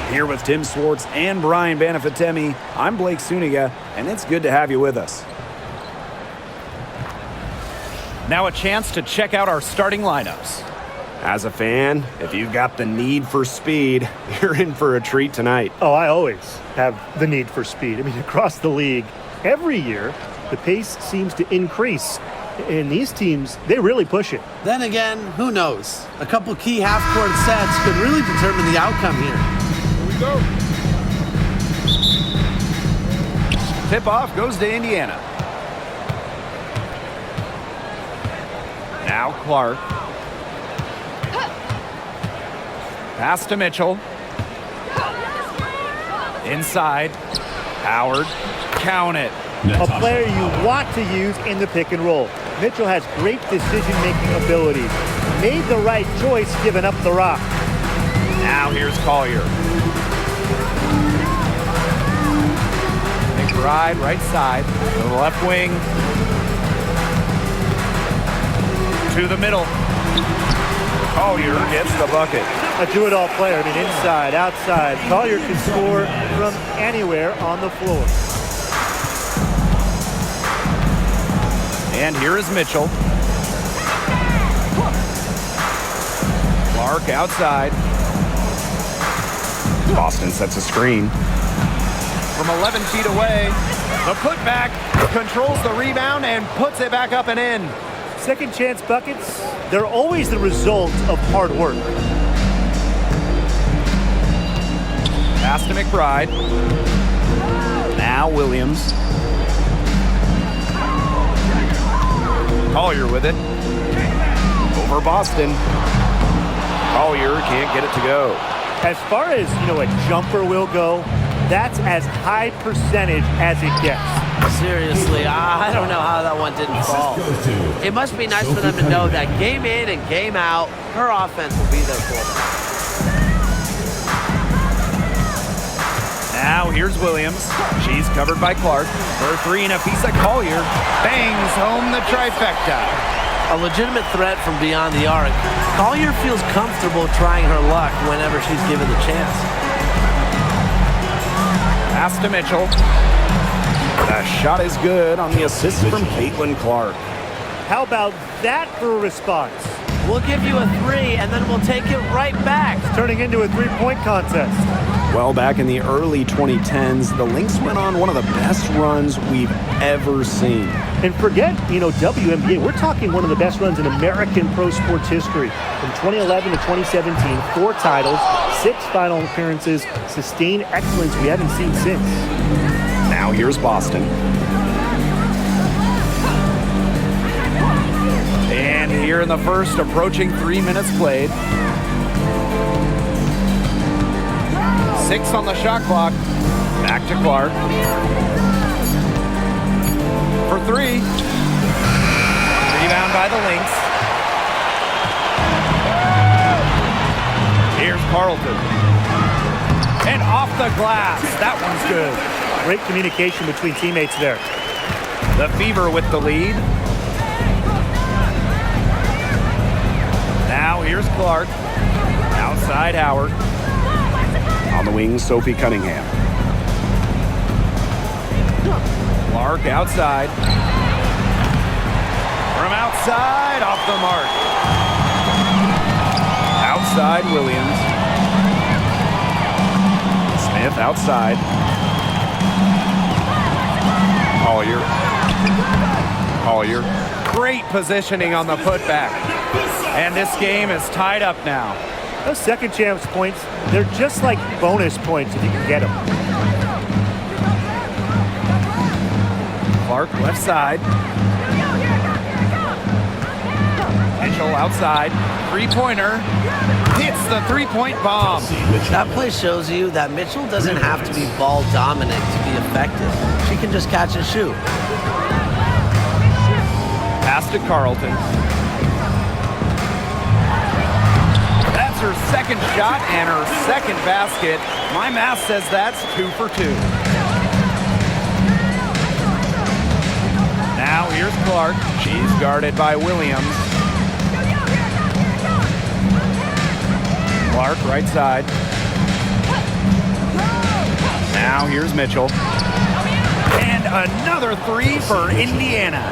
Here with Tim Swartz and Brian Banafitemi, I'm Blake Suniga, and it's good to have you with us. Now a chance to check out our starting lineups. As a fan, if you've got the need for speed, you're in for a treat tonight. Oh, I always have the need for speed. I mean, across the league, every year, the pace seems to increase. And these teams, they really push it. Then again, who knows? A couple key half-court sets could really determine the outcome here. Here we go. Tip-off goes to Indiana. Now Clark. Pass to Mitchell. Inside. Howard. Count it. A player you want to use in the pick and roll. Mitchell has great decision-making abilities. Made the right choice giving up the rock. Now here's Collier. McBride, right side. To the left wing. To the middle. Collier gets the bucket. A do-it-all player. I mean, inside, outside. Collier can score from anywhere on the floor. And here is Mitchell. Clark outside. Boston sets a screen. From 11 feet away, the putback controls the rebound and puts it back up and in. Second chance buckets, they're always the result of hard work. Pass to McBride. Now Williams. Collier with it. Over Boston. Collier can't get it to go. As far as, a jumper will go, that's as high percentage as it gets. Seriously, I don't know how that one didn't fall. It must be nice for them to know that game in and game out, her offense will be there for them. Now here's Williams. She's covered by Clark. For three and a piece of Collier. Bangs home the trifecta. A legitimate threat from beyond the arc. Collier feels comfortable trying her luck whenever she's given the chance. Pass to Mitchell. The shot is good on the assist from CaitlincLark. How about that for a response? We'll give you a three, and then we'll take it right back. It's turning into a three-point contest. Well, back in the early 2010s, the Lynx went on one of the best runs we've ever seen. And forget, WNBA. We're talking one of the best runs in American pro sports history. From 2011 to 2017, 4 titles, 6 final appearances, sustained excellence we haven't seen since. Now here's Boston. And here in the first, approaching 3 minutes played. 6 on the shot clock. Back to Clark. For 3. Rebound by the Lynx. Here's Carlton. And off the glass. That one's good. Great communication between teammates there. The Fever with the lead. Now here's Clark. Outside Howard. On the wing, Sophie Cunningham. Clark outside. From outside, off the mark. Outside Williams. Smith outside. Collier. Great positioning on the putback. And this game is tied up now. Those second chance points, they're just like bonus points if you can get them. Clark left side. Mitchell outside. Three-pointer. Hits the three-point bomb. That play shows you that Mitchell doesn't have to be ball dominant to be effective. She can just catch and shoot. Pass to Carlton. That's her second shot and her second basket. My math says that's 2 for 2. Now here's Clark. She's guarded by Williams. Clark right side. Now here's Mitchell. And another three for Indiana.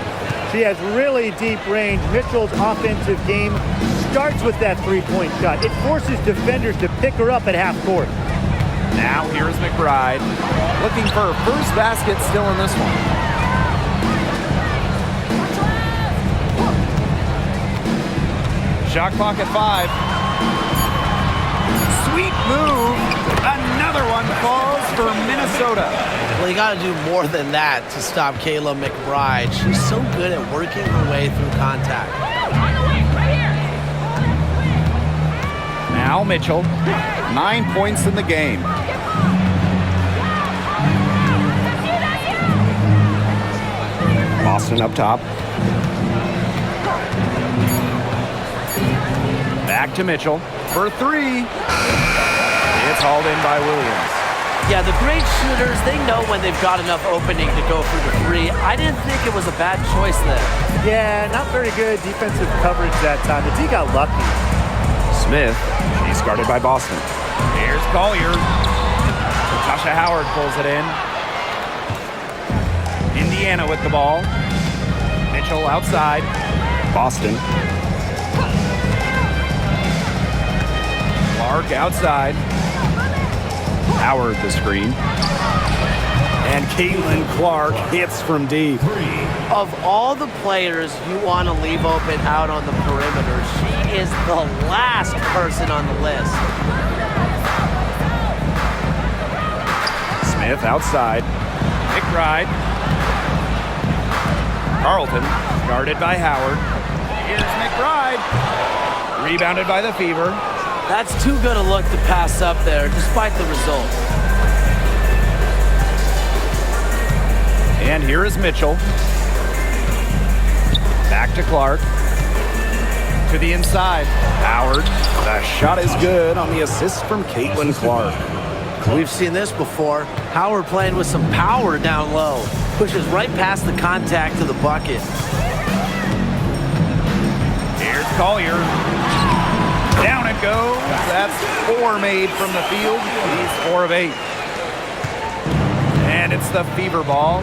She has really deep range. Mitchell's offensive game starts with that three-point shot. It forces defenders to pick her up at half court. Now here's McBride. Looking for her first basket still in this one. Shot clock at 5. Sweet move. Another one falls for Minnesota. Well, you got to do more than that to stop Kayla McBride. She's so good at working her way through contact. Now Mitchell. 9 points in the game. Boston up top. Back to Mitchell for 3. It's hauled in by Williams. Yeah, the great shooters, they know when they've got enough opening to go for the 3. I didn't think it was a bad choice there. Yeah, not very good defensive coverage that time. The D got lucky. Smith, she's guarded by Boston. Here's Collier. Tasha Howard pulls it in. Indiana with the ball. Mitchell outside. Boston. Clark outside. Howard the screen. And CaitlincLark hits from deep. Of all the players you want to leave open out on the perimeter, she is the last person on the list. Smith outside. McBride. Carlton guarded by Howard. Here's McBride. Rebounded by the Fever. That's too good a look to pass up there, despite the result. And here is Mitchell. Back to Clark. To the inside. Howard. The shot is good on the assist from CaitlincLark. We've seen this before. Howard playing with some power down low. Pushes right past the contact to the bucket. Here's Collier. Down it goes. That's 4 made from the field. He's 4 of 8. And it's the Fever ball.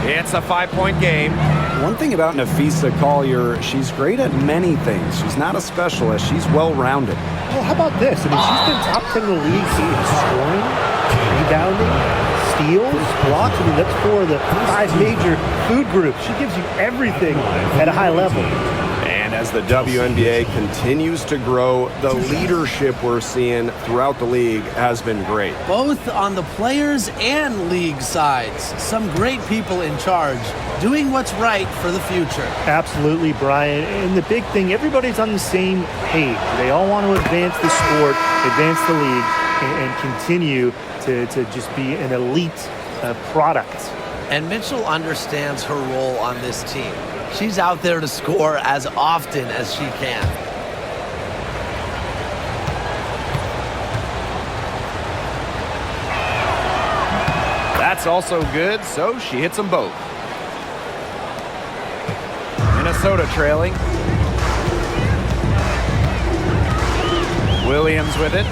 It's a 5-point game. One thing about Napheesa Collier, she's great at many things. She's not a specialist. She's well-rounded. Well, how about this? I mean, she's been top 10 in the league in scoring, rebounding, steals, blocks. I mean, that's 4 of the 5 major food groups. She gives you everything at a high level. And as the WNBA continues to grow, the leadership we're seeing throughout the league has been great. Both on the players and league sides. Some great people in charge, doing what's right for the future. Absolutely, Brian. And the big thing, everybody's on the same page. They all want to advance the sport, advance the league, and continue to just be an elite product. And Mitchell understands her role on this team. She's out there to score as often as she can. That's also good, so she hits them both. Minnesota trailing. Williams with it.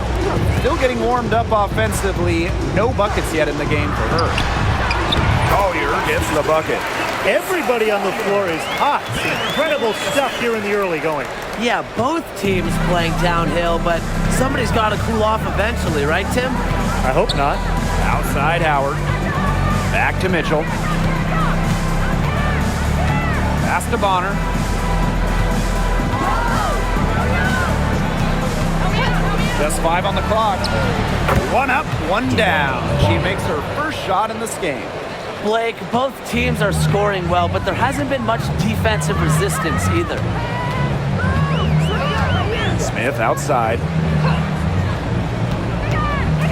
Still getting warmed up offensively. No buckets yet in the game for her. Collier gets the bucket. Everybody on the floor is hot. Incredible stuff here in the early going. Yeah, both teams playing downhill, but somebody's got to cool off eventually, right, Tim? I hope not. Outside Howard. Back to Mitchell. Pass to Bonner. Just 5 on the clock. 1 up, 1 down. She makes her first shot in this game. Blake, both teams are scoring well, but there hasn't been much defensive resistance either. Smith outside.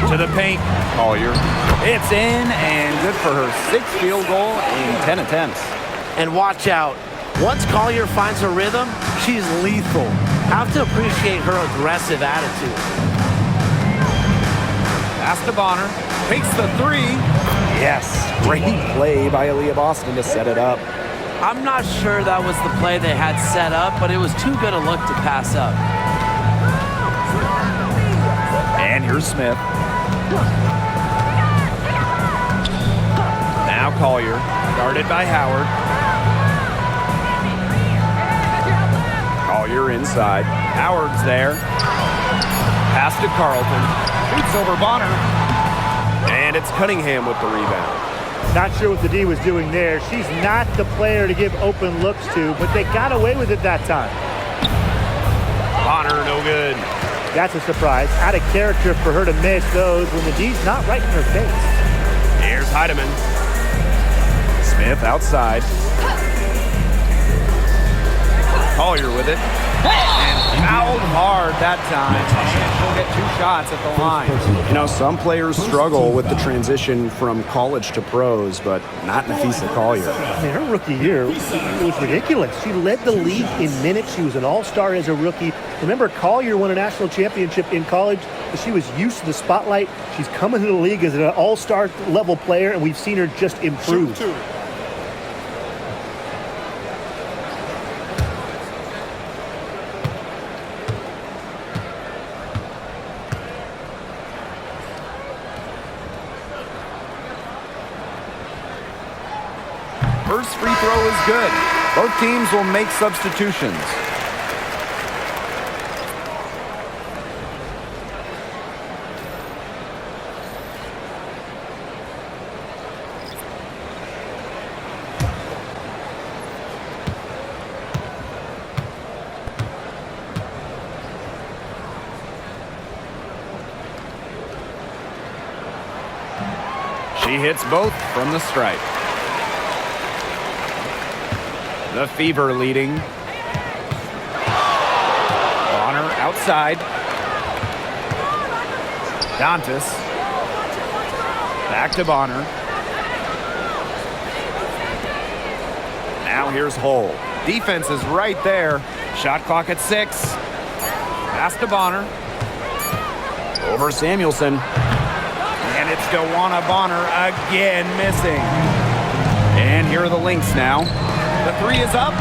To the paint. Collier. It's in and good for her 6th field goal in 10 attempts. And watch out. Once Collier finds her rhythm, she's lethal. Have to appreciate her aggressive attitude. Pass to Bonner. Takes the 3. Yes, great play by Aaliyah Boston to set it up. I'm not sure that was the play they had set up, but it was too good a look to pass up. And here's Smith. Now Collier, guarded by Howard. Collier inside. Howard's there. Pass to Carlton. Shoots over Bonner. And it's Cunningham with the rebound. Not sure what the D was doing there. She's not the player to give open looks to, but they got away with it that time. Bonner, no good. That's a surprise. Out of character for her to miss those when the D's not right in her face. Here's Heidemann. Smith outside. Collier with it. And fouled hard that time. And she'll get 2 shots at the line. You know, some players struggle with the transition from college to pros, but not Nafisa Collier. I mean, her rookie year was ridiculous. She led the league in minutes. She was an all-star as a rookie. Remember, Collier won a national championship in college, but she was used to the spotlight. She's coming to the league as an all-star level player, and we've seen her just improve. First free throw is good. Both teams will make substitutions. She hits both from the stripe. The Fever leading. Bonner outside. Dantas. Back to Bonner. Now here's Hull. Defense is right there. Shot clock at 6. Pass to Bonner. Over Samuelson. And it's Dewana Bonner again missing. And here are the Lynx now. The 3 is up.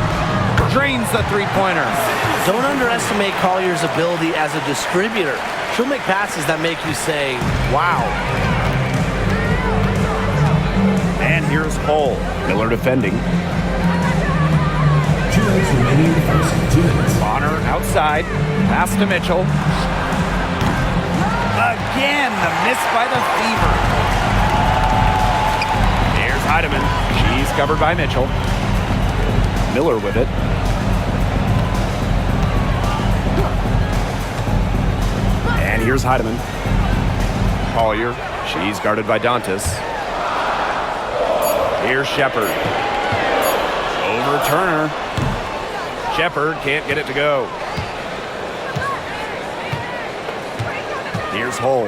Drains the three-pointer. Don't underestimate Collier's ability as a distributor. She'll make passes that make you say, wow. And here's Hull. Miller defending. 2 minutes remaining in the first. 2 minutes. Bonner outside. Pass to Mitchell. Again, the miss by the Fever. Here's Heidemann. She's covered by Mitchell. Miller with it. And here's Heidemann. Collier. She's guarded by Dantas. Here's Shepard. Over Turner. Shepard can't get it to go. Here's Hull.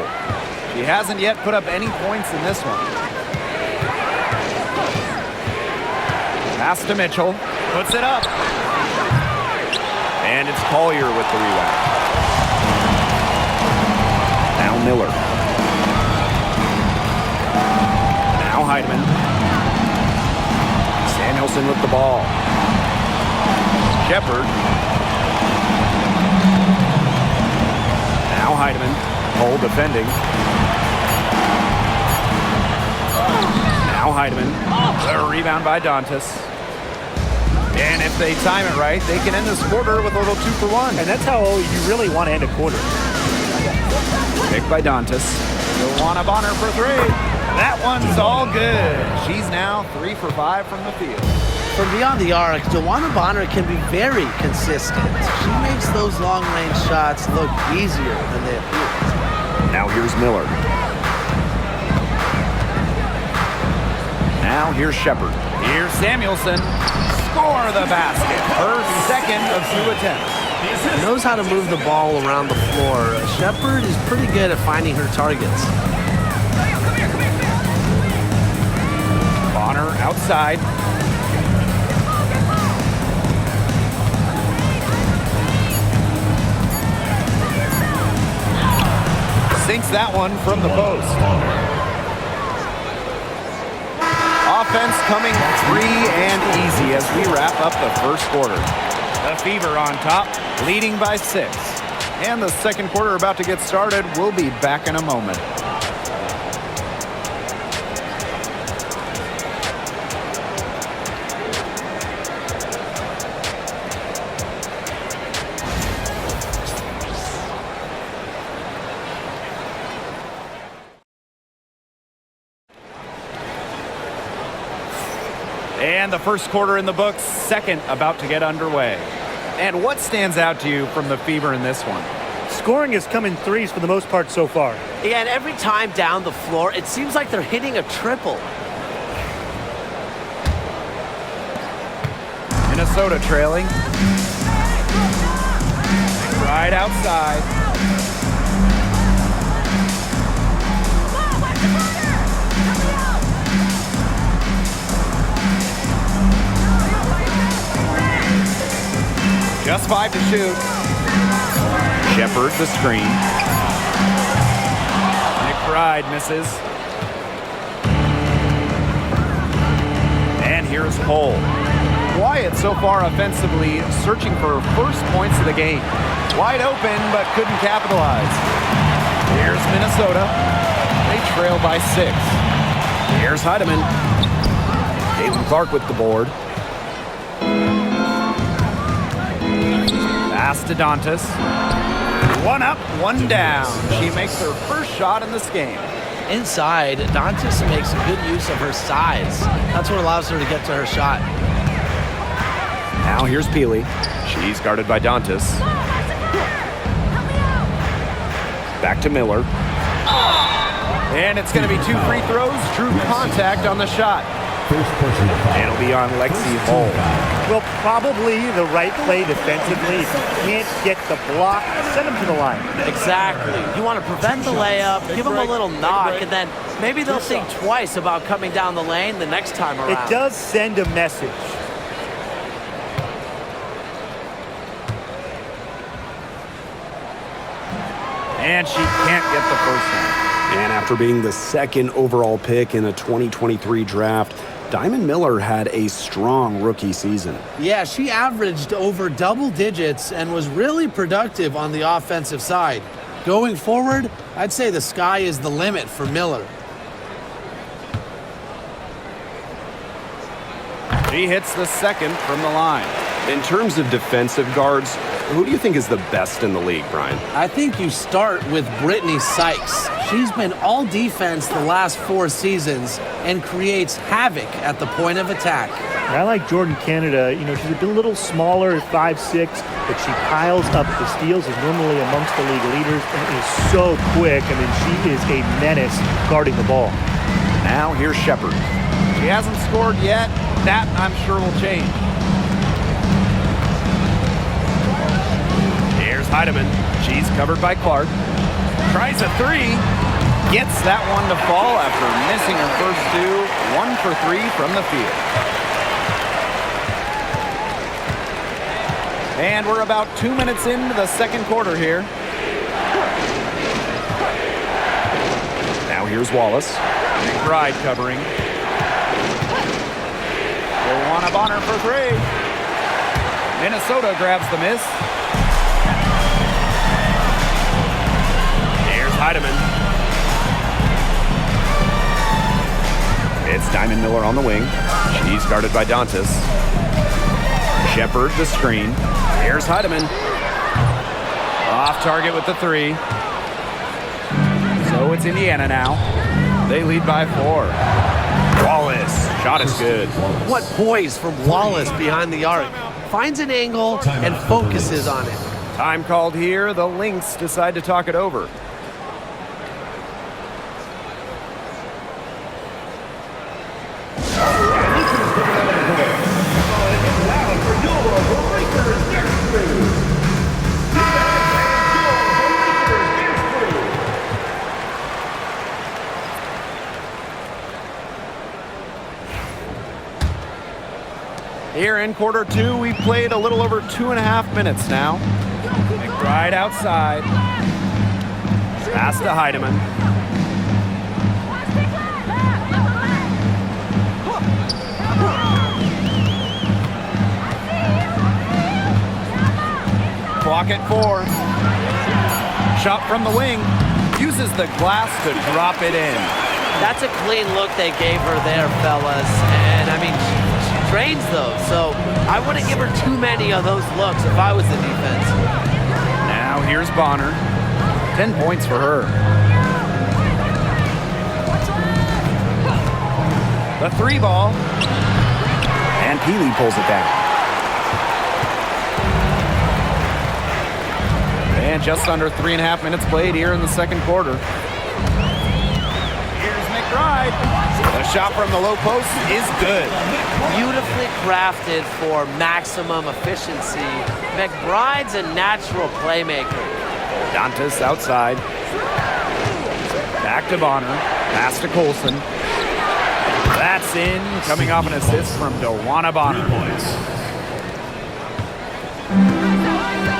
She hasn't yet put up any points in this one. Pass to Mitchell. Puts it up. And it's Collier with the rebound. Now Miller. Now Heidemann. Samuelson with the ball. Shepard. Now Heidemann. Hull defending. Now Heidemann. The rebound by Dantas. And if they time it right, they can end this quarter with a little 2-for-1. And that's how you really want to end a quarter. Picked by Dantas. Dewana Bonner for 3. That one's all good. She's now 3 for 5 from the field. From beyond the arc, Dewana Bonner can be very consistent. She makes those long-range shots look easier than they appear. Now here's Miller. Now here's Shepard. Here's Samuelson. Score the basket. Her second of 2 attempts. Knows how to move the ball around the floor. Shepard is pretty good at finding her targets. Bonner outside. Sinks that one from the post. Offense coming free and easy as we wrap up the first quarter. The Fever on top, leading by 6. And the second quarter about to get started. We'll be back in a moment. And the first quarter in the books, second about to get underway. And what stands out to you from the Fever in this one? Scoring has come in threes for the most part so far. Yeah, and every time down the floor, it seems like they're hitting a triple. Minnesota trailing. Right outside. Just 5 to shoot. Shepard the screen. McBride misses. And here's Cole. Wyatt so far offensively searching for first points of the game. Wide open, but couldn't capitalize. Here's Minnesota. They trail by 6. Here's Heidemann. Caitlinclark with the board. Pass to Dantas. One up, one down. She makes her first shot in this game. Inside, Dantas makes good use of her size. That's what allows her to get to her shot. Now here's Peely. She's guarded by Dantas. Back to Miller. And it's going to be 2 free throws. True contact on the shot. And it'll be on Lexi Hall. Well, probably the right play defensively. If you can't get the block, send them to the line. Exactly. You want to prevent the layup, give them a little knock, and then maybe they'll think twice about coming down the lane the next time around. It does send a message. And she can't get the first one. And after being the second overall pick in the 2023 draft, Diamond Miller had a strong rookie season. Yeah, she averaged over double digits and was really productive on the offensive side. Going forward, I'd say the sky is the limit for Miller. She hits the second from the line. In terms of defensive guards, who do you think is the best in the league, Brian? I think you start with Brittany Sykes. She's been all defense the last 4 seasons and creates havoc at the point of attack. I like Jordan Canada. You know, she's a little smaller, 5'6", but she piles up the steals, is normally amongst the league leaders, and is so quick. I mean, she is a menace guarding the ball. Now here's Shepard. She hasn't scored yet. That, I'm sure, will change. Here's Heidemann. She's covered by Clark. Tries a 3. Gets that one to fall after missing her first 2. 1 for 3 from the field. And we're about 2 minutes into the second quarter here. Now here's Wallace. McBride covering. Joanna Bonner for 3. Minnesota grabs the miss. Here's Heidemann. It's Diamond Miller on the wing. She's guarded by Dantas. Shepard the screen. Here's Heidemann. Off target with the 3. So it's Indiana now. They lead by 4. Wallace. Shot is good. What poise from Wallace behind the arc. Finds an angle and focuses on it. Time called here. The Lynx decide to talk it over. Here in quarter 2, we've played a little over 2.5 minutes now. McBride outside. Pass to Heidemann. Clock at 4. Shot from the wing. Uses the glass to drop it in. That's a clean look they gave her there, fellas. And I mean, she trains those, so I wouldn't give her too many of those looks if I was the defense. Now here's Bonner. 10 points for her. The 3 ball. And Peely pulls it down. And just under 3.5 minutes played here in the second quarter. Here's McBride. The shot from the low post is good. Beautifully crafted for maximum efficiency. McBride's a natural playmaker. Dantas outside. Back to Bonner. Pass to Colson. That's in. Coming off an assist from DeWanna Bonner.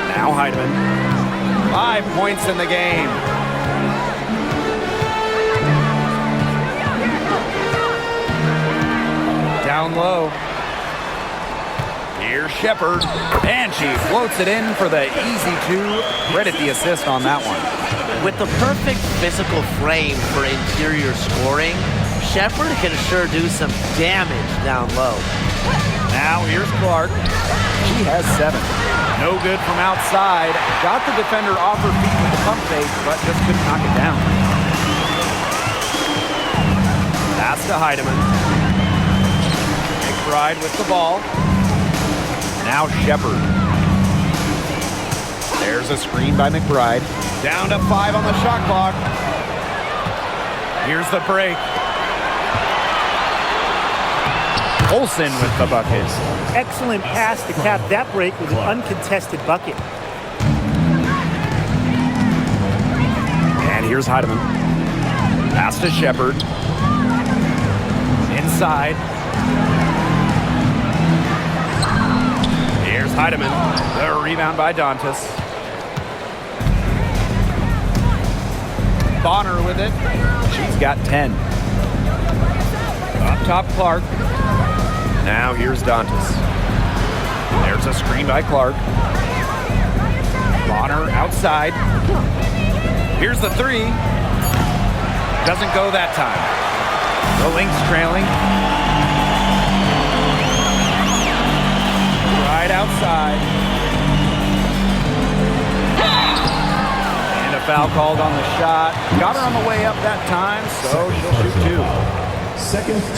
Now Heidemann. 5 points in the game. Down low. Here's Shepard. And she floats it in for the easy 2. Credit the assist on that one. With the perfect physical frame for interior scoring, Shepard can sure do some damage down low. Now here's Clark. She has 7. No good from outside. Got the defender off her feet with the pump fake, but just couldn't knock it down. Pass to Heidemann. McBride with the ball. Now Shepard. There's a screen by McBride. Down to 5 on the shot clock. Here's the break. Olsen with the bucket. Excellent pass to cap that break with an uncontested bucket. And here's Heidemann. Pass to Shepard. Inside. Here's Heidemann. The rebound by Dantas. Bonner with it. She's got 10. Up top, Clark. Now here's Dantas. There's a screen by Clark. Bonner outside. Here's the 3. Doesn't go that time. The Lynx trailing. Right outside. And a foul called on the shot. Got her on the way up that time, so she'll shoot 2.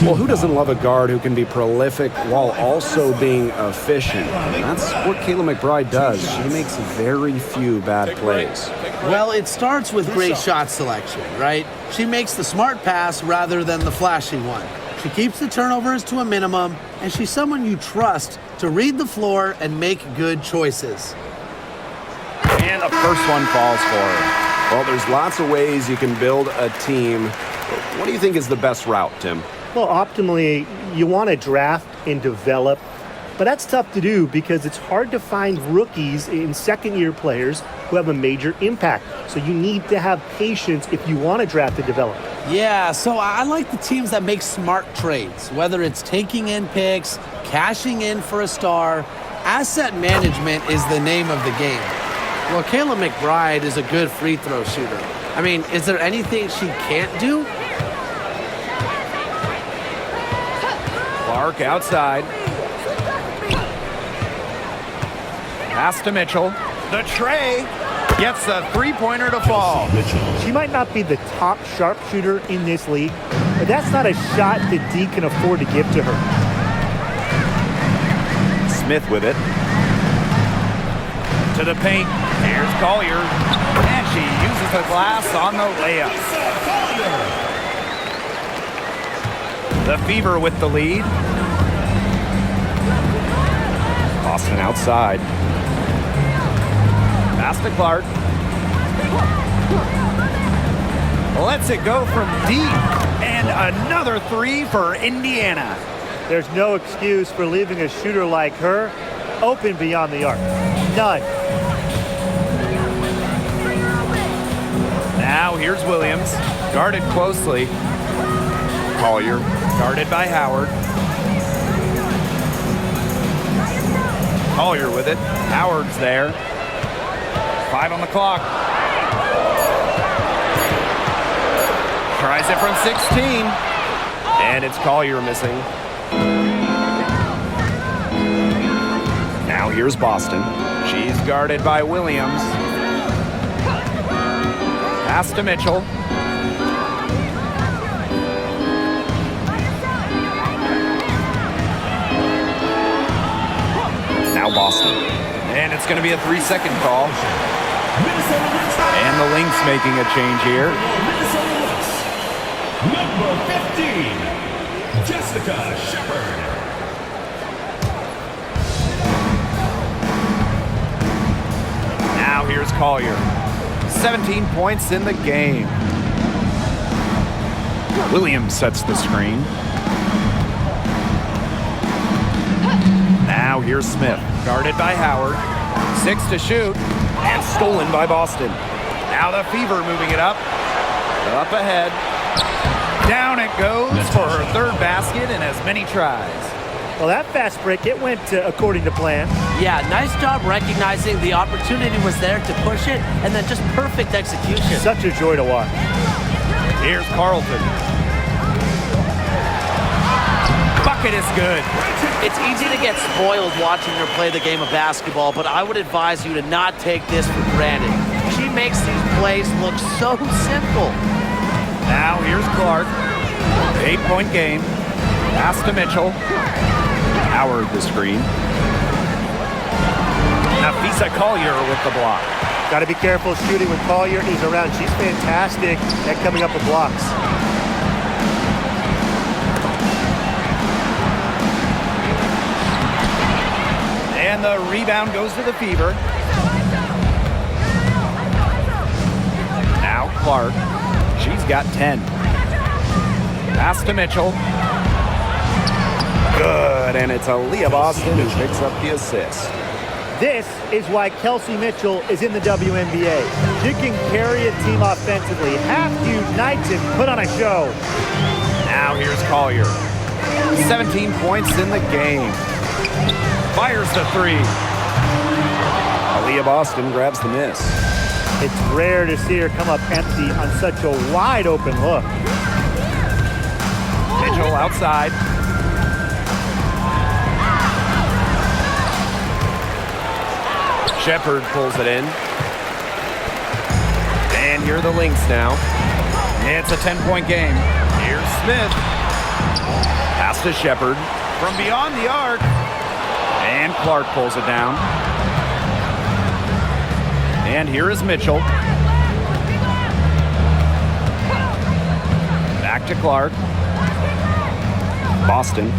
Well, who doesn't love a guard who can be prolific while also being efficient? That's what Kayla McBride does. She makes very few bad plays. Well, it starts with great shot selection, right? She makes the smart pass rather than the flashy one. She keeps the turnovers to a minimum, and she's someone you trust to read the floor and make good choices. And the first one falls for her. Well, there's lots of ways you can build a team. What do you think is the best route, Tim? Well, optimally, you want to draft and develop, but that's tough to do because it's hard to find rookies in second-year players who have a major impact. So you need to have patience if you want to draft and develop. Yeah, so I like the teams that make smart trades, whether it's taking in picks, cashing in for a star. Asset management is the name of the game. Well, Kayla McBride is a good free throw shooter. I mean, is there anything she can't do? Clark outside. Pass to Mitchell. The tray gets the 3-pointer to fall. She might not be the top sharpshooter in this league, but that's not a shot that D can afford to give to her. Smith with it. To the paint. Here's Collier. And she uses the glass on the layup. The Fever with the lead. Boston outside. Pass to Clark. Lets it go from deep. And another 3 for Indiana. There's no excuse for leaving a shooter like her open beyond the arc. None. Now here's Williams. Guarded closely. Collier. Guarded by Howard. Collier with it. Howard's there. 5 on the clock. Tries it from 16. And it's Collier missing. Now here's Boston. She's guarded by Williams. Pass to Mitchell. Now Boston. And it's going to be a 3-second call. And the Lynx making a change here. Number 15, Jessica Shepard. Now here's Collier. 17 points in the game. Williams sets the screen. Now here's Smith. Guarded by Howard. 6 to shoot. And stolen by Boston. Now the Fever moving it up. Up ahead. Down it goes for her third basket in as many tries. Well, that fast break, it went according to plan. Yeah, nice job recognizing the opportunity was there to push it, and then just perfect execution. Such a joy to watch. Here's Carlton. Bucket is good. It's easy to get spoiled watching her play the game of basketball, but I would advise you to not take this for granted. She makes these plays look so simple. Now here's Clark. 8-point game. Pass to Mitchell. Howard the screen. Nafisa Collier with the block. Got to be careful shooting when Collier is around. She's fantastic at coming up with blocks. And the rebound goes to the Fever. Now Clark. She's got 10. Pass to Mitchell. Good, and it's Aaliyah Boston who picks up the assist. This is why Kelsey Mitchell is in the WNBA. She can carry a team offensively, have huge nights, and put on a show. Now here's Collier. 17 points in the game. Fires the three. Aaliyah Boston grabs the miss. It's rare to see her come up empty on such a wide open look. Mitchell outside. Shepard pulls it in. And here are the Lynx now. It's a 10-point game. Here's Smith. Pass to Shepard. From beyond the arc. And Clark pulls it down. And here is Mitchell. Back to Clark. Boston.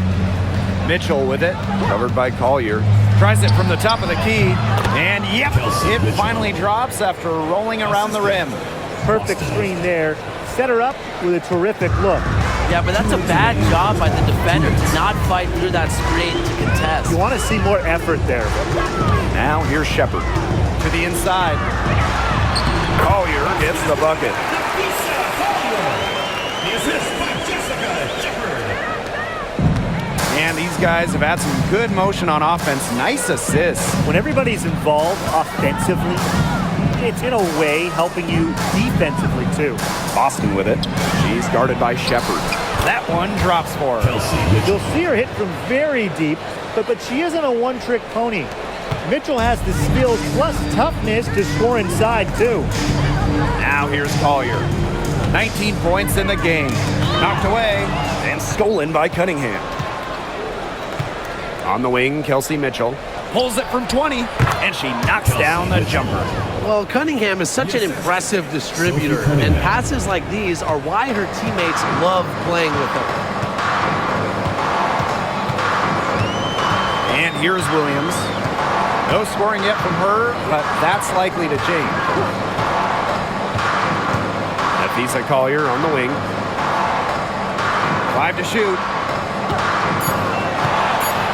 Mitchell with it. Covered by Collier. Tries it from the top of the key. And yep, it finally drops after rolling around the rim. Perfect screen there. Set her up with a terrific look. Yeah, but that's a bad job by the defender to not fight through that screen to contest. You want to see more effort there. Now here's Shepard. To the inside. Collier gets the bucket. The assist by Jessica Shepard. And these guys have had some good motion on offense. Nice assists. When everybody's involved offensively, it's in a way helping you defensively too. Boston with it. She's guarded by Shepard. That one drops for her. You'll see her hit from very deep, but she isn't a one-trick pony. Mitchell has the skills plus toughness to score inside too. Now here's Collier. 19 points in the game. Knocked away and stolen by Cunningham. On the wing, Kelsey Mitchell. Pulls it from 20, and she knocks down the jumper. Well, Cunningham is such an impressive distributor, and passes like these are why her teammates love playing with her. And here's Williams. No scoring yet from her, but that's likely to change. Nafisa Collier on the wing. 5 to shoot.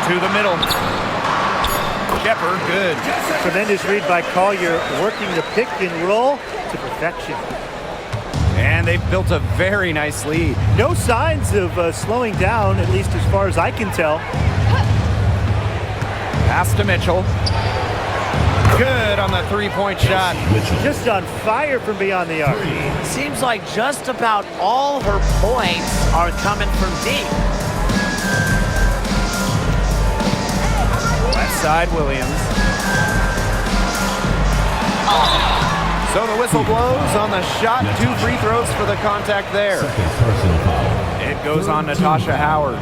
To the middle. Shepard, good. Tremendous read by Collier, working the pick and roll to perfection. And they've built a very nice lead. No signs of slowing down, at least as far as I can tell. Pass to Mitchell. Good on the three-point shot. Just on fire from beyond the arc. Seems like just about all her points are coming from deep. Left side, Williams. So the whistle blows on the shot. 2 free throws for the contact there. It goes on Natasha Howard.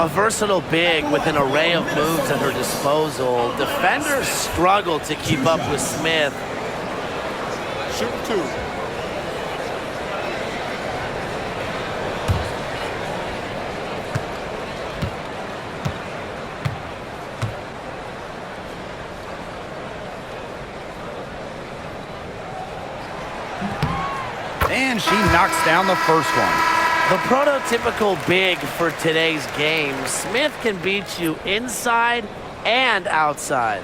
A versatile big with an array of moves at her disposal. Defenders struggle to keep up with Smith. Shoot 2. And she knocks down the first one. The prototypical big for today's game. Smith can beat you inside and outside.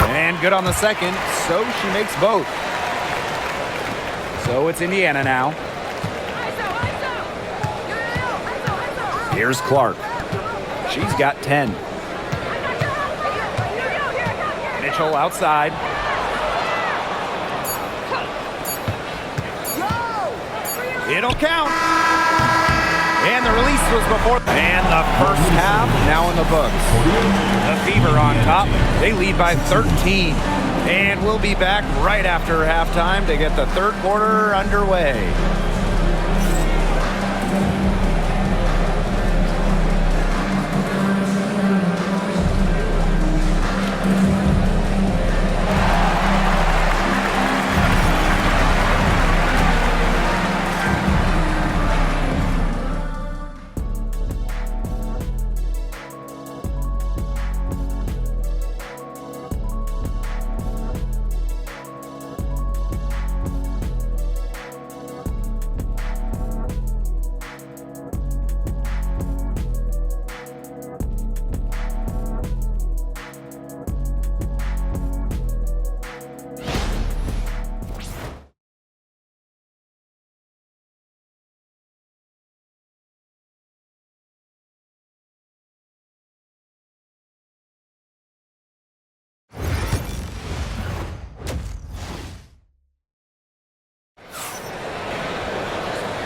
And good on the second, so she makes both. So it's Indiana now. Here's Clark. She's got 10. Mitchell outside. It'll count. And the release was before. And the first half now in the books. The Fever on top. They lead by 13. And we'll be back right after halftime to get the third quarter underway.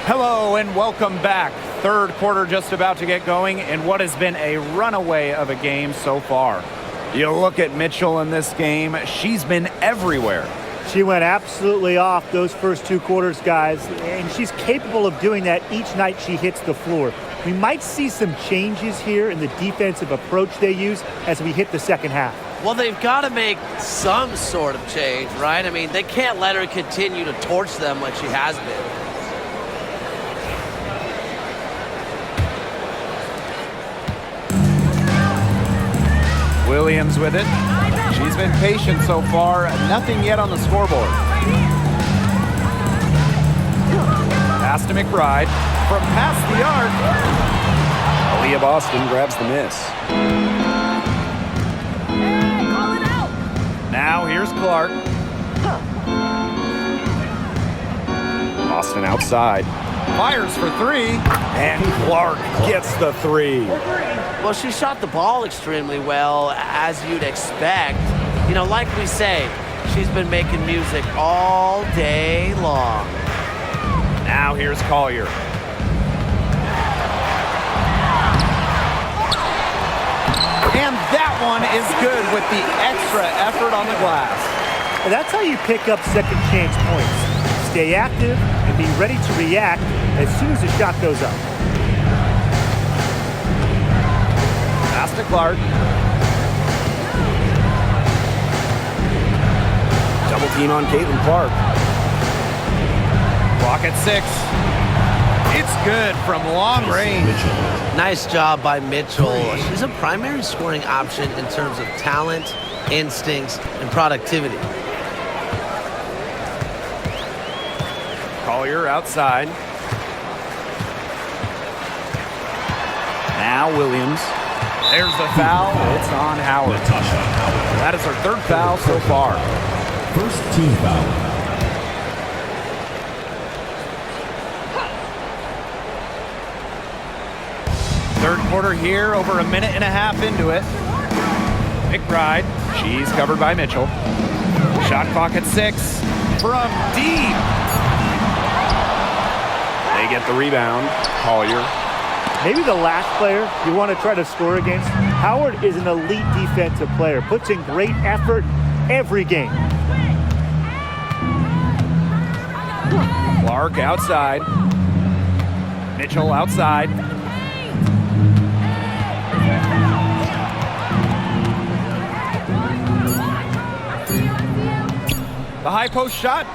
Hello and welcome back. Third quarter just about to get going in what has been a runaway of a game so far. You look at Mitchell in this game, she's been everywhere. She went absolutely off those first 2 quarters, guys, and she's capable of doing that each night she hits the floor. We might see some changes here in the defensive approach they use as we hit the second half. Well, they've got to make some sort of change, right? I mean, they can't let her continue to torch them like she has been. Williams with it. She's been patient so far. Nothing yet on the scoreboard. Pass to McBride. From past the arc. Aaliyah Boston grabs the miss. Now here's Clark. Boston outside. Fires for 3. And Clark gets the 3. Well, she shot the ball extremely well, as you'd expect. You know, like we say, she's been making music all day long. Now here's Collier. And that one is good with the extra effort on the glass. And that's how you pick up second chance points. Stay active and be ready to react as soon as the shot goes up. Pass to Clark. Double team on Caitlinclark. Clock at 6. It's good from long range. Nice job by Mitchell. She's a primary scoring option in terms of talent, instincts, and productivity. Collier outside. Now Williams. There's the foul. It's on Howard. That is her third foul so far. First team foul. Third quarter here, over a minute and a half into it. McBride, she's covered by Mitchell. Shot clock at 6 from deep. They get the rebound. Collier. Maybe the last player you want to try to score against. Howard is an elite defensive player, puts in great effort every game. Clark outside. Mitchell outside. The high post shot.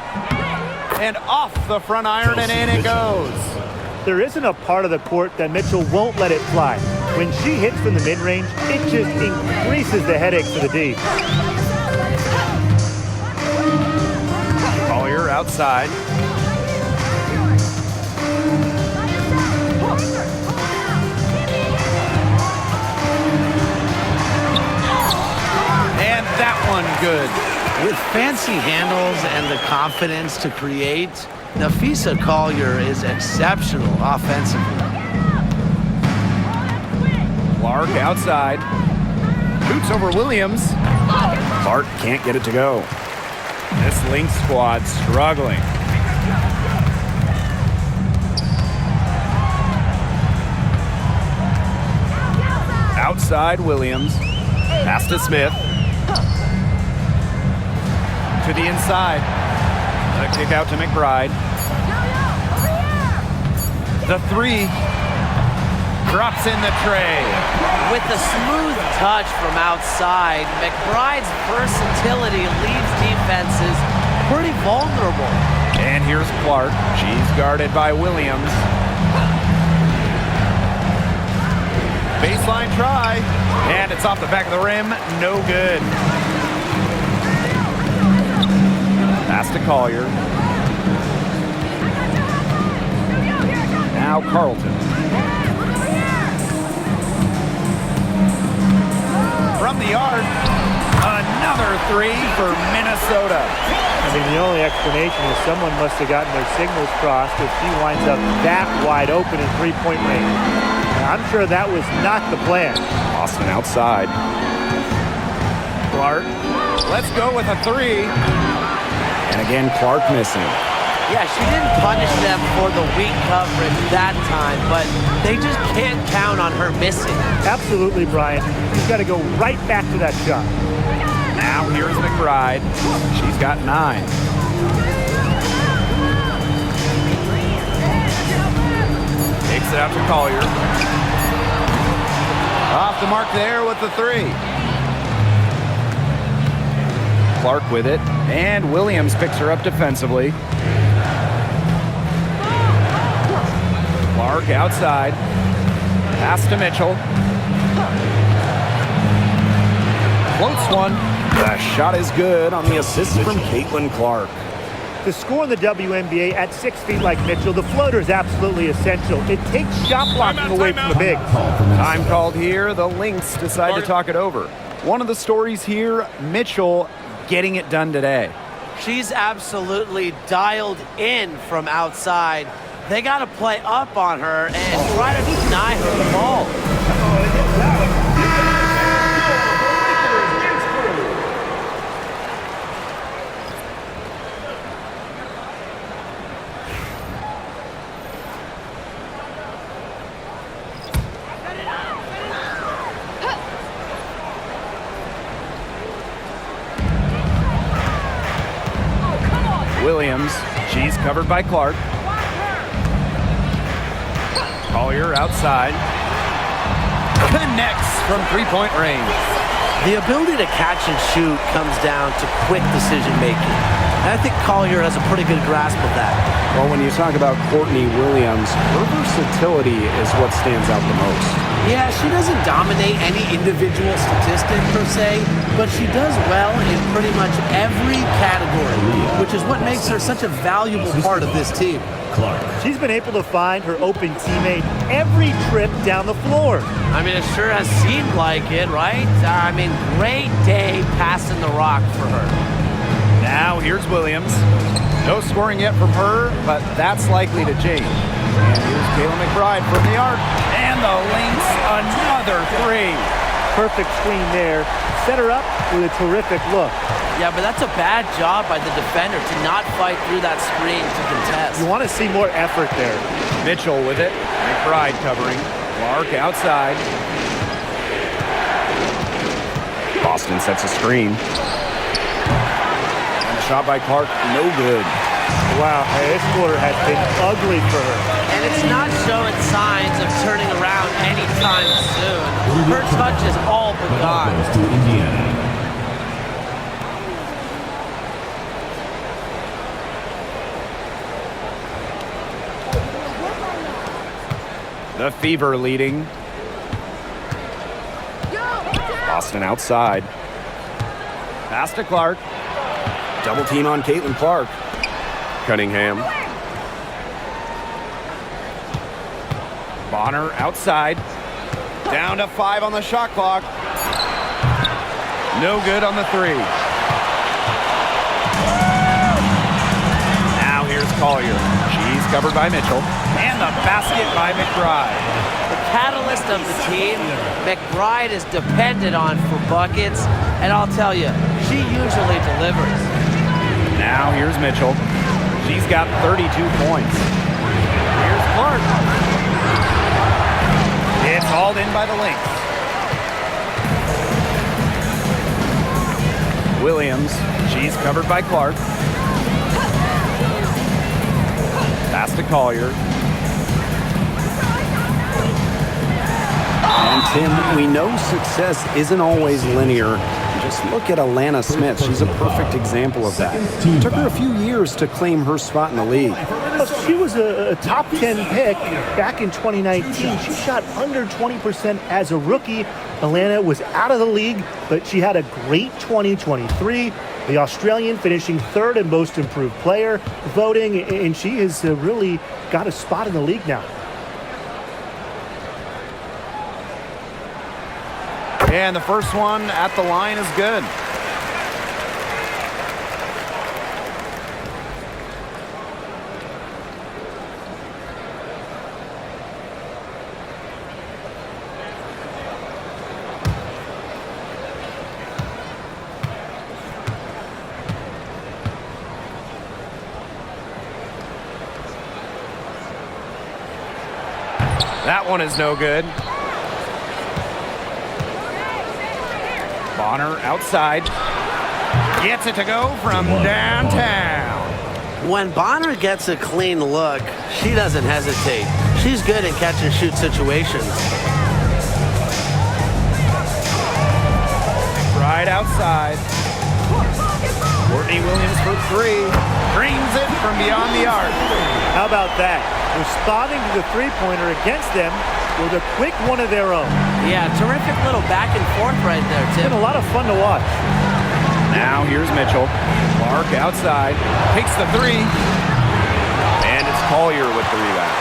And off the front iron, and in it goes. There isn't a part of the court that Mitchell won't let it fly. When she hits from the mid-range, it just increases the headache for the D. Collier outside. And that one good. With fancy handles and the confidence to create, Nafisa Collier is exceptional offensively. Clark outside. Shoots over Williams. Clark can't get it to go. This Lynx squad struggling. Outside Williams. Pass to Smith. To the inside. A kick out to McBride. The three drops in the tray. With a smooth touch from outside, McBride's versatility leaves defenses pretty vulnerable. And here's Clark. She's guarded by Williams. Baseline try. And it's off the back of the rim. No good. Pass to Collier. Now Carlton. From the yard, another three for Minnesota. I mean, the only explanation is someone must have gotten their signals crossed if she winds up that wide open in three-point range. Now, I'm sure that was not the plan. Austin outside. Clark, let's go with a three. And again, Clark missing. Yeah, she didn't punish them for the weak coverage that time, but they just can't count on her missing. Absolutely, Brian. She's got to go right back to that shot. Now here's McBride. She's got 9. Takes it out to Collier. Off the mark there with the three. Clark with it, and Williams picks her up defensively. Clark outside. Pass to Mitchell. Floats one. The shot is good on the assist from Caitlin Clark. To score in the WNBA at 6 feet like Mitchell, the floater is absolutely essential. It takes shot blocking away from the bigs. Time called here. The Lynx decide to talk it over. One of the stories here, Mitchell getting it done today. She's absolutely dialed in from outside. They got to play up on her and try to deny her the ball. Williams, she's covered by Clark. Collier outside. Connects from three-point range. The ability to catch and shoot comes down to quick decision making. And I think Collier has a pretty good grasp of that. Well, when you talk about Courtney Williams, her versatility is what stands out the most. Yeah, she doesn't dominate any individual statistic per se, but she does well in pretty much every category, which is what makes her such a valuable part of this team. She's been able to find her open teammate every trip down the floor. I mean, it sure has seemed like it, right? I mean, great day passing the rock for her. Now here's Williams. No scoring yet from her, but that's likely to change. And here's Kayla McBride from the arc. And the Lynx, another three. Perfect screen there. Set her up with a terrific look. Yeah, but that's a bad job by the defender to not fight through that screen to contest. You want to see more effort there. Mitchell with it. McBride covering. Clark outside. Boston sets a screen. And a shot by Clark, no good. Wow, this quarter has been ugly for her. And it's not showing signs of turning around anytime soon. Her touch is all but gone. Goes to Indiana. The Fever leading. Boston outside. Pass to Clark. Double team on Clark. Cunningham. Bonner outside. Down to 5 on the shot clock. No good on the 3. Now here's Collier. She's covered by Mitchell. And the basket by McBride. The catalyst of the team, McBride is dependent on for buckets, and I'll tell you, she usually delivers. Now here's Mitchell. She's got 32 points. Here's Clark. It's hauled in by the Lynx. Williams. She's covered by Clark. Pass to Collier. And Tim, we know success isn't always linear. Just look at Alana Smith. She's a perfect example of that. It took her a few years to claim her spot in the league. She was a top 10 pick back in 2019. She shot under 20% as a rookie. Alana was out of the league, but she had a great 2023. The Australian finishing 3rd in most improved player voting, and she has really got a spot in the league now. And the first one at the line is good. That one is no good. Bonner outside. Gets it to go from downtown. When Bonner gets a clean look, she doesn't hesitate. She's good in catch and shoot situations. Right outside. Courtney Williams for 3. Dreams it from beyond the arc. How about that? Responding to the three-pointer against them with a quick one of their own. Yeah, terrific little back and forth right there, Tim. Been a lot of fun to watch. Now here's Mitchell. Clark outside. Takes the 3. And it's Collier with the rebound.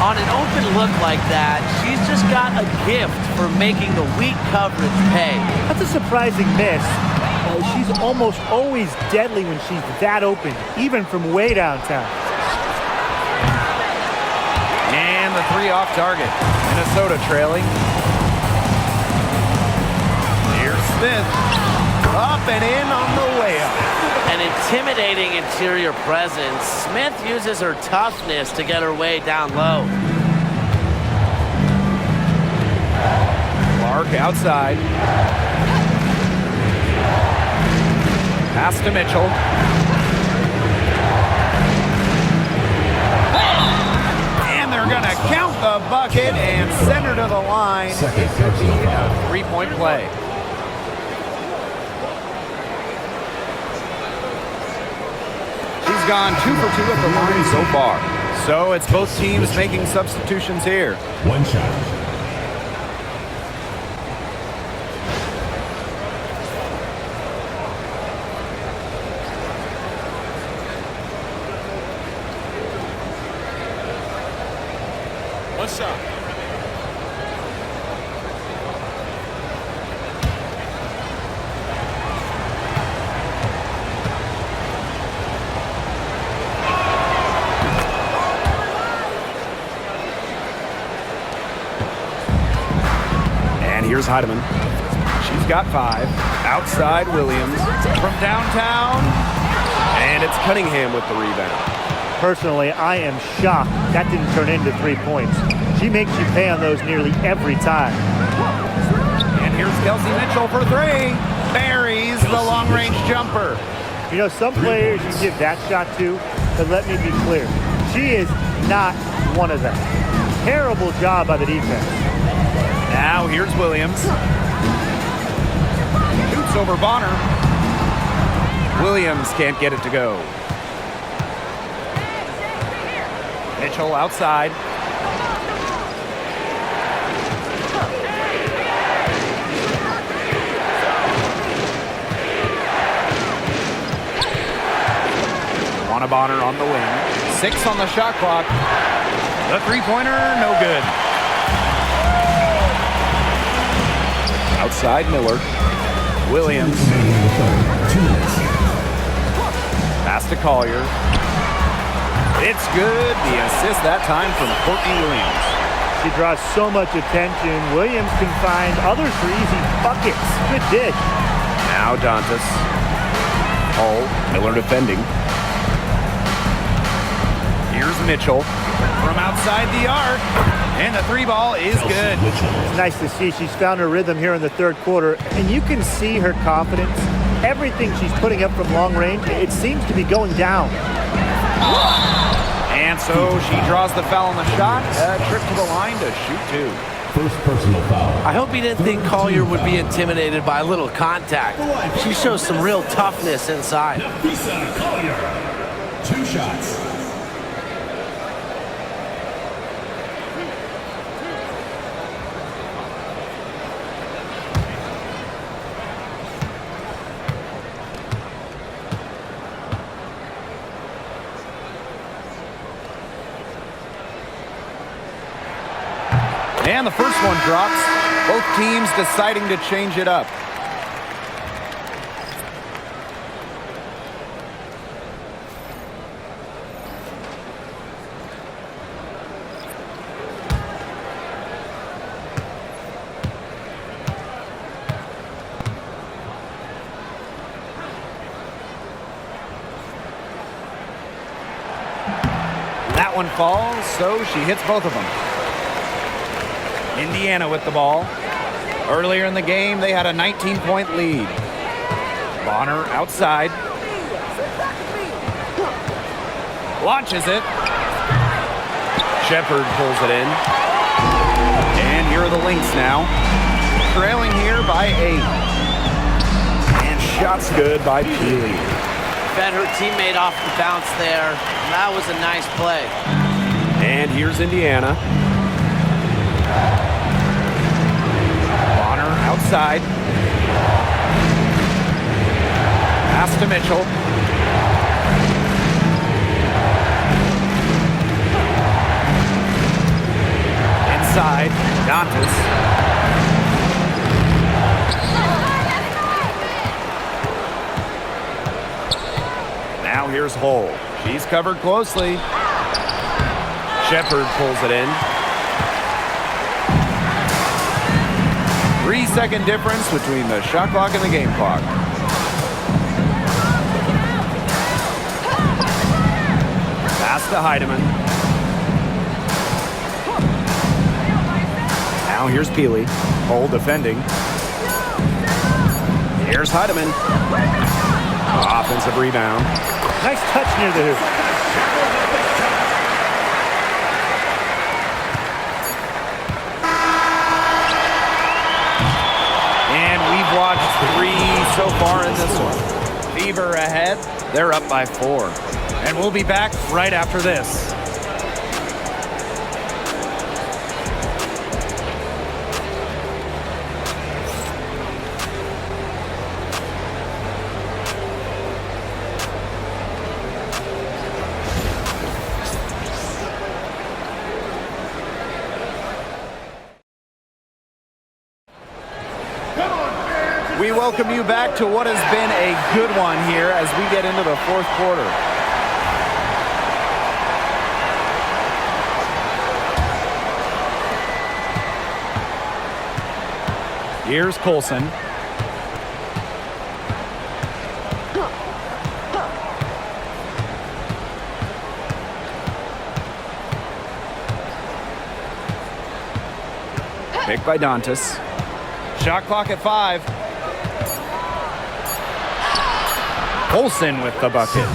On an open look like that, she's just got a gift for making the weak coverage pay. That's a surprising miss. She's almost always deadly when she's that open, even from way downtown. And the 3 off target. Minnesota trailing. Here's Smith. Up and in on the layup. An intimidating interior presence. Smith uses her toughness to get her way down low. Clark outside. Pass to Mitchell. And they're going to count the bucket and send her to the line. It could be a 3-point play. She's gone 2 for 2 at the line so far. So it's both teams making substitutions here. One shot. One shot. And here's Heidemann. She's got 5. Outside Williams. From downtown. And it's Cunningham with the rebound. Personally, I am shocked that didn't turn into 3 points. She makes you pay on those nearly every time. And here's Kelsey Mitchell for three. Buries the long-range jumper. You know, some players you give that shot to, but let me be clear. She is not one of them. Terrible job by the defense. Now here's Williams. Shoots over Bonner. Williams can't get it to go. Mitchell outside. Bonner on the wing. 6 on the shot clock. The three-pointer, no good. Outside Miller. Williams. Pass to Collier. It's good. The assist that time from Courtney Williams. She draws so much attention. Williams can find others for easy buckets. Good dish. Now Dantas. Hull. Miller defending. Here's Mitchell from outside the arc, and the three ball is good. It's nice to see she's found her rhythm here in the third quarter, and you can see her confidence. Everything she's putting up from long range, it seems to be going down. And so she draws the foul on the shot. A trip to the line to shoot two. First personal foul. I hope he didn't think Collier would be intimidated by a little contact. She shows some real toughness inside. Visa Collier. 2 shots. And the first one drops. Both teams deciding to change it up. That one falls, so she hits both of them. Indiana with the ball. Earlier in the game, they had a 19-point lead. Bonner outside. Launches it. Shepard pulls it in. And here are the Lynx now. Trailing here by 8. And shots good by Peely. Fed her teammate off the bounce there. That was a nice play. And here's Indiana. Bonner outside. Pass to Mitchell. Inside, Dantas. Now here's Hull. She's covered closely. Shepard pulls it in. 3-second difference between the shot clock and the game clock. Pass to Heidemann. Now here's Peely. Hull defending. Here's Heidemann. Offensive rebound. Nice touch near the hoop. Watched 3 so far in this one. Fever ahead. They're up by 4. And we'll be back right after this. We welcome you back to what has been a good one here as we get into the fourth quarter. Here's Colson. Picked by Dantas. Shot clock at 5. Olsen with the bucket.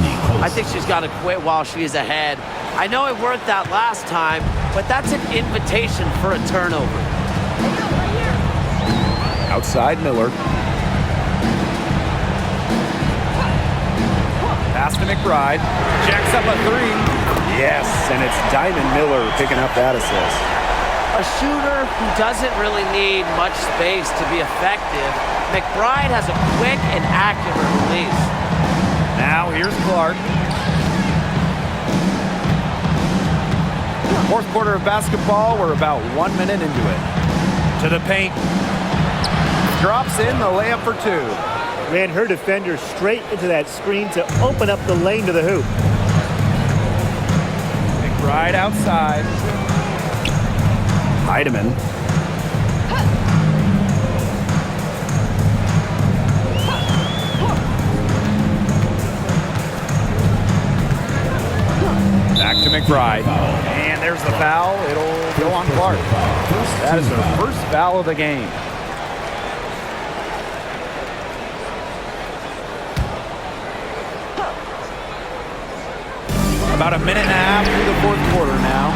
I think she's got to quit while she's ahead. I know it worked that last time, but that's an invitation for a turnover. Outside Miller. Pass to McBride. Jacks up a 3. Yes, and it's Diamond Miller picking up that assist. A shooter who doesn't really need much space to be effective, McBride has a quick and accurate release. Now here's Clark. Fourth quarter of basketball. We're about 1 minute into it. To the paint. Drops in the layup for 2. Ran her defender straight into that screen to open up the lane to the hoop. McBride outside. Heidemann. Back to McBride. And there's the foul. It'll go on Clark. That is her first foul of the game. About a minute and a half through the fourth quarter now.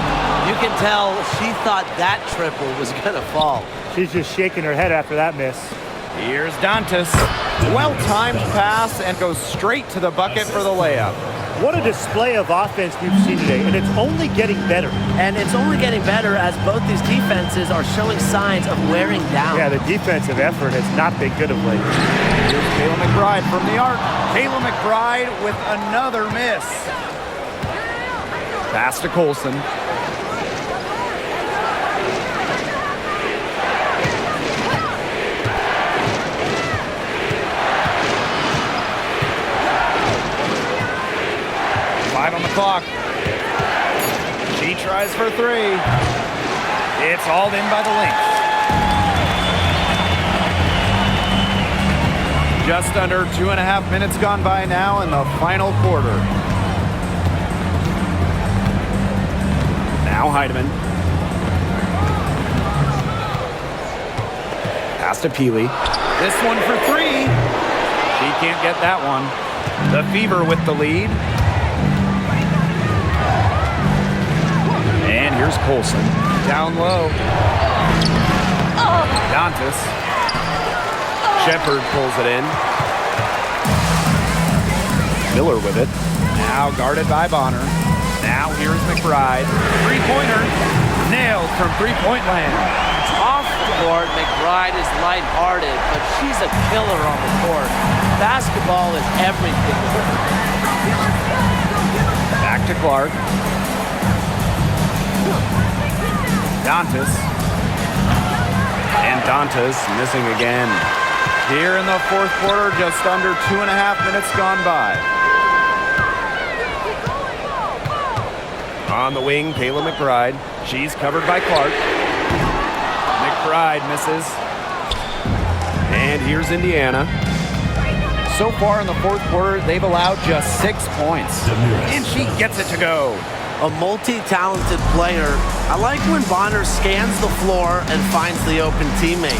You can tell she thought that triple was going to fall. She's just shaking her head after that miss. Here's Dantas. Well-timed pass and goes straight to the bucket for the layup. What a display of offense we've seen today, and it's only getting better. And it's only getting better as both these defenses are showing signs of wearing down. Yeah, the defensive effort has not been good of late. Here's Kayla McBride from the arc. Kayla McBride with another miss. Pass to Colson. On the clock. She tries for 3. It's hauled in by the Lynx. Just under 2.5 minutes gone by now in the final quarter. Now Heidemann. Pass to Peely. This one for 3. She can't get that one. The Fever with the lead. And here's Colson. Down low. Dantas. Shepard pulls it in. Miller with it. Now guarded by Bonner. Now here's McBride. Three-pointer. Nailed from three-point land. Off the court, McBride is lighthearted, but she's a killer on the court. Basketball is everything to her. Back to Clark. Dantas. And Dantas missing again. Here in the fourth quarter, just under 2.5 minutes gone by. On the wing, Kayla McBride. She's covered by Clark. McBride misses. And here's Indiana. So far in the fourth quarter, they've allowed just 6 points. And she gets it to go. A multi-talented player. I like when Bonner scans the floor and finds the open teammate.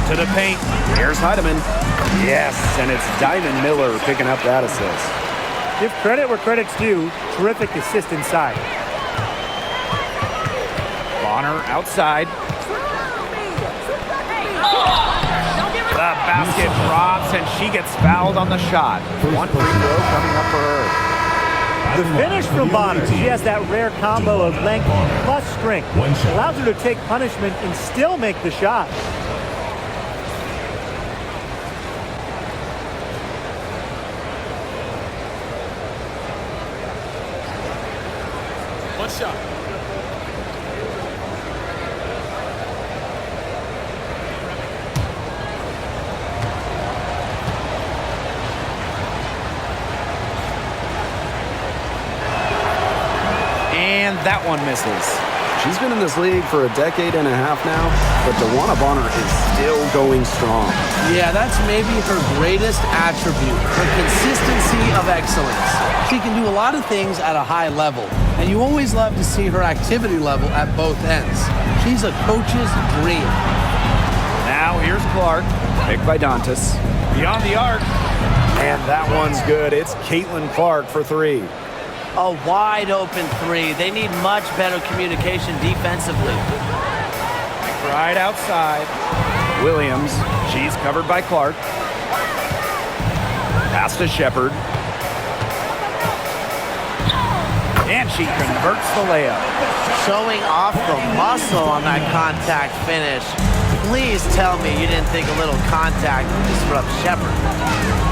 To the paint. Here's Heidemann. Yes, and it's Diamond Miller picking up that assist. Give credit where credit's due. Terrific assist inside. Bonner outside. The basket drops and she gets fouled on the shot. One free throw coming up for her. The finish from Bonner. She has that rare combo of length plus strength. Allows her to take punishment and still make the shot. One shot. And that one misses. She's been in this league for a decade and a half now, but DeWanna Bonner is still going strong. Yeah, that's maybe her greatest attribute, her consistency of excellence. She can do a lot of things at a high level, and you always love to see her activity level at both ends. She She's a coach's dream. Now here's Clark. Picked by Dantas. Beyond the arc. And that one's good. It's Caitlin for 3. A wide open three. They need much better communication defensively. Right outside. Williams. She's covered by Clark. Pass to Shepard. And she converts the layup. Showing off the muscle on that contact finish. Please tell me you didn't think a little contact would disrupt Shepard.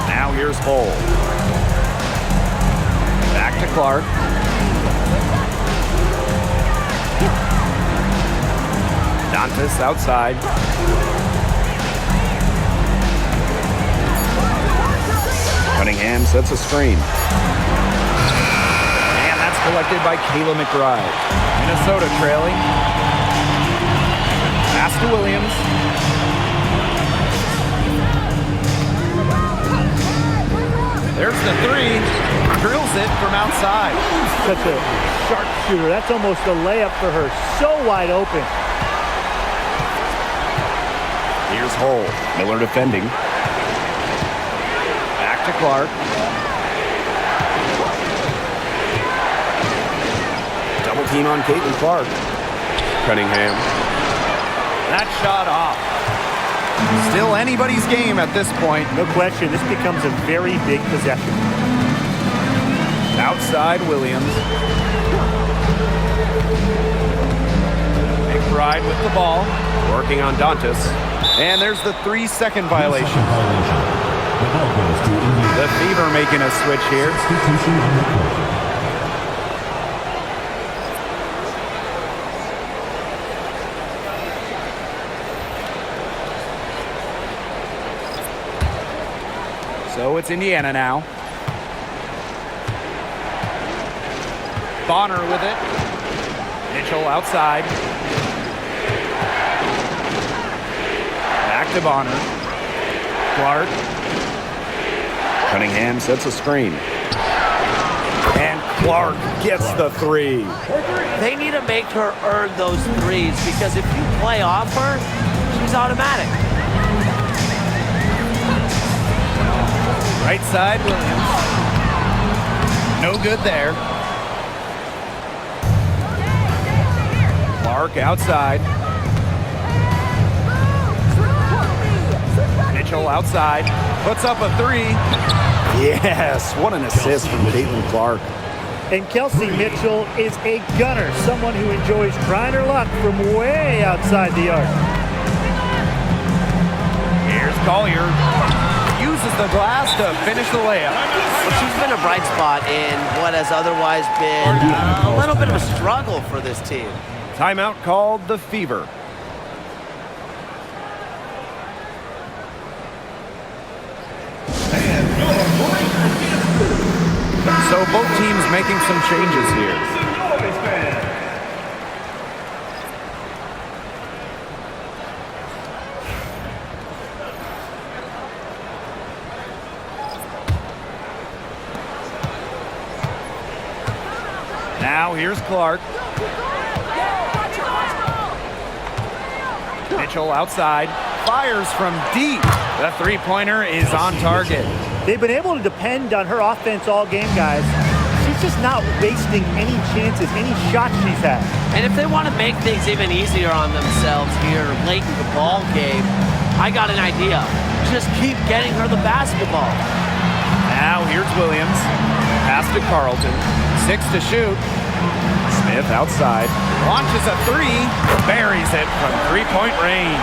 Now here's Hull. Back to Clark. Dantas outside. Cunningham sets a screen. And that's collected by Kayla McBride. Minnesota trailing. Pass to Williams. There's the three. Drills it from outside. Such a sharp shooter. That's almost a layup for her. So wide open. Here's Hull. Miller defending. Back to Clark. Double team on Caitlin Clark. Cunningham. That shot off. Still anybody's game at this point. No question, this becomes a very big possession. Outside Williams. McBride with the ball. Working on Dantas. And there's the 3-second violation. The ball goes to Indiana. The Fever making a switch here. Substitution on the court. So it's Indiana now. Bonner with it. Mitchell outside. Back to Bonner. Clark. Cunningham sets a screen. And Clark gets the three. They need to make her earn those threes because if you play off her, she's automatic. Right side, Williams. No good there. Clark outside. Mitchell outside. Puts up a three. Yes, what an assist from Caitlin Clark. And Kelsey Mitchell is a gunner, someone who enjoys trying her luck from way outside the arc. Here's Collier. Uses the glass to finish the layup. Well, she's been a bright spot in what has otherwise been a little bit of a struggle for this team. Timeout called the Fever. So both teams making some changes here. Now here's Clark. Mitchell outside. Fires from deep. The three-pointer is on target. They've been able to depend on her offense all game, guys. She's just not wasting any chances, any shots she's had. And if they want to make things even easier on themselves here late in the ball game, I got an idea. Just keep getting her the basketball. Now here's Williams. Pass to Carlton. 6 to shoot. Smith outside. Launches a three. Buries it from three-point range.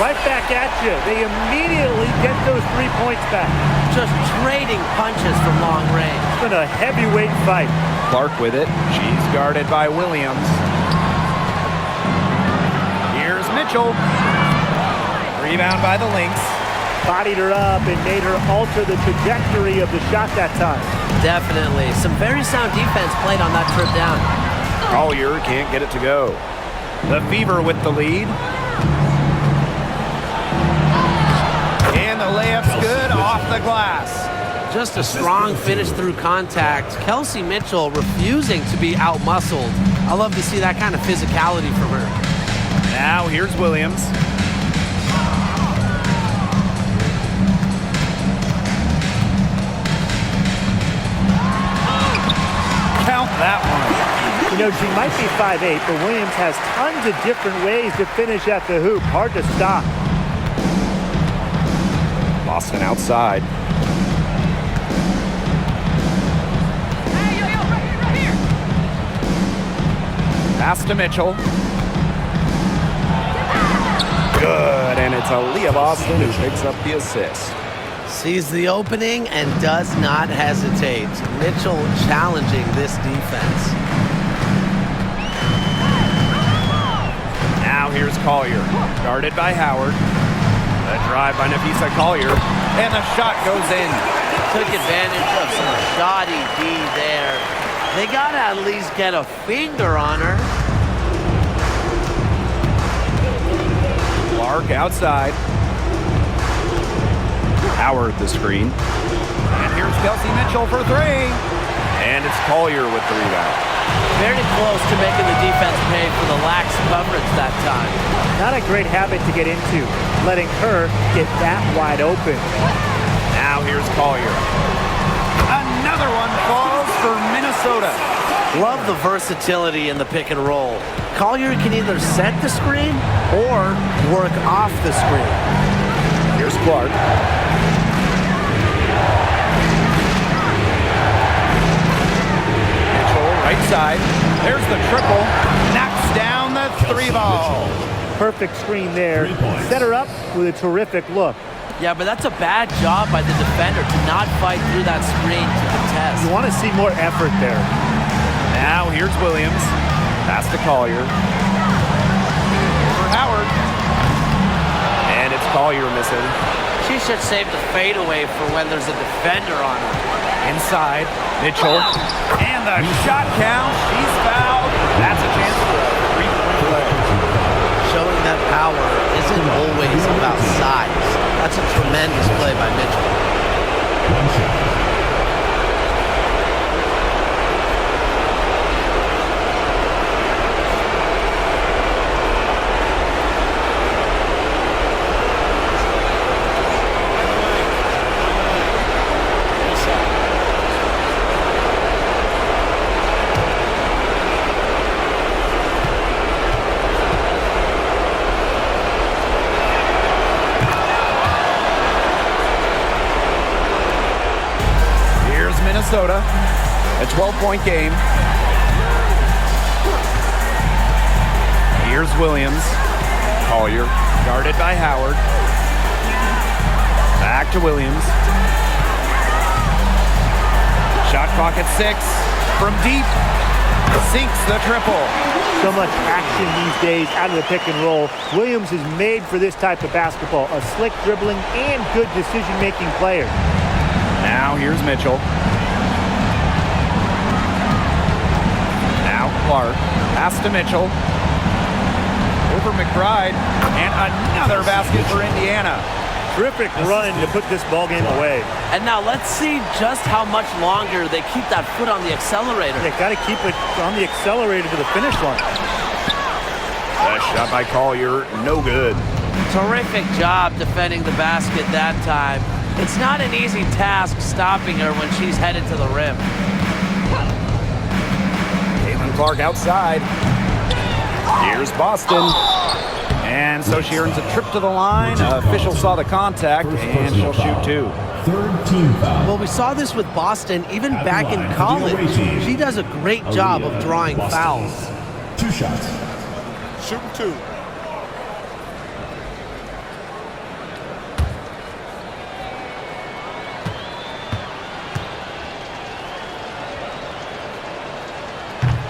Right back at you. They immediately get those 3 points back. Just trading punches from long range. It's been a heavyweight fight. Clark with it. She's guarded by Williams. Here's Mitchell. Rebound by the Lynx. Bodied her up and made her alter the trajectory of the shot that time. Definitely. Some very sound defense played on that trip down. Collier can't get it to go. The Fever with the lead. And the layup's good off the glass. Just a strong finish through contact. Kelsey Mitchell refusing to be out-muscled. I love to see that kind of physicality from her. Now here's Williams. Count that one. You know, she might be 5'8", but Williams has tons of different ways to finish at the hoop. Hard to stop. Boston outside. Pass to Mitchell. Good, and it's Aaliyah Boston who picks up the assist. Sees the opening and does not hesitate. Mitchell challenging this defense. Now here's Collier, guarded by Howard. A drive by Nafisa Collier, and the shot goes in. Took advantage of some shoddy D there. They gotta at least get a finger on her. Clark outside. Howard the screen. And here's Kelsey Mitchell for three. And it's Collier with the rebound. Very close to making the defense pay for the lax coverage that time. Not a great habit to get into, letting her get that wide open. Now here's Collier. Another one falls for Minnesota. Love the versatility in the pick and roll. Collier can either set the screen or work off the screen. Here's Clark. Mitchell, right side. There's the triple. Knocks down the three ball. Perfect screen there. Set her up with a terrific look. Yeah, but that's a bad job by the defender to not fight through that screen to contest. You want to see more effort there. Now here's Williams. Pass to Collier. For Howard. And it's Collier missing. She should save the fadeaway for when there's a defender on her. Inside, Mitchell. And the shot count. She's fouled. That's a chance for a three-point play. Showing that power isn't always about size. That's a tremendous play by Mitchell. One shot. Minnesota, a 12-point game. Here's Williams. Collier, guarded by Howard. Back to Williams. Shot clock at 6. From deep, sinks the triple. So much action these days out of the pick and roll. Williams is made for this type of basketball. A slick dribbling and good decision-making player. Now here's Mitchell. Now Clark. Pass to Mitchell. Over McBride. And another basket for Indiana. Terrific run to put this ball game away. And now let's see just how much longer they keep that foot on the accelerator. They got to keep it on the accelerator to the finish line. A shot by Collier, no good. Terrific job defending the basket that time. It's not an easy task stopping her when she's headed to the rim. Caitlin Clark outside. Here's Boston. And so she earns a trip to the line. Official saw the contact, and she'll shoot two. Third team foul. Well, we saw this with Boston even back in college. She does a great job of drawing fouls. 2 shots. Shooting two.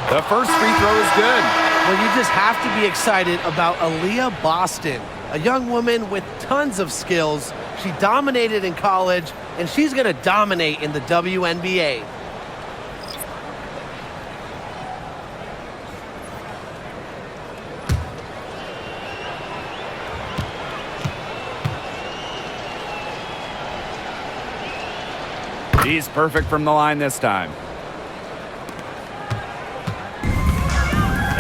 The first free throw is good. Well, you just have to be excited about Aaliyah Boston, a young woman with tons of skills. She dominated in college, and she's going to dominate in the WNBA. She's perfect from the line this time.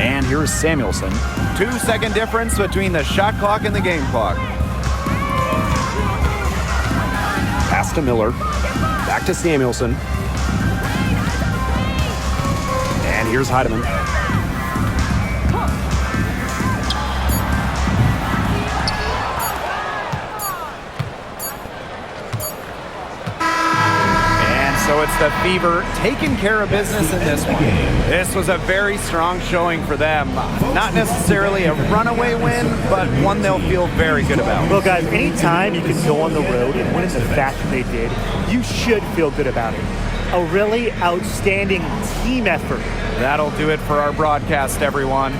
And here's Samuelson. 2-second difference between the shot clock and the game clock. Pass to Miller. Back to Samuelson. And here's Heidemann. So it's the Fever taking care of business in this one. This was a very strong showing for them. Not necessarily a runaway win, but one they'll feel very good about. Well, guys, anytime you can go on the road and win in the fashion they did, you should feel good about it. A really outstanding team effort. That'll do it for our broadcast, everyone.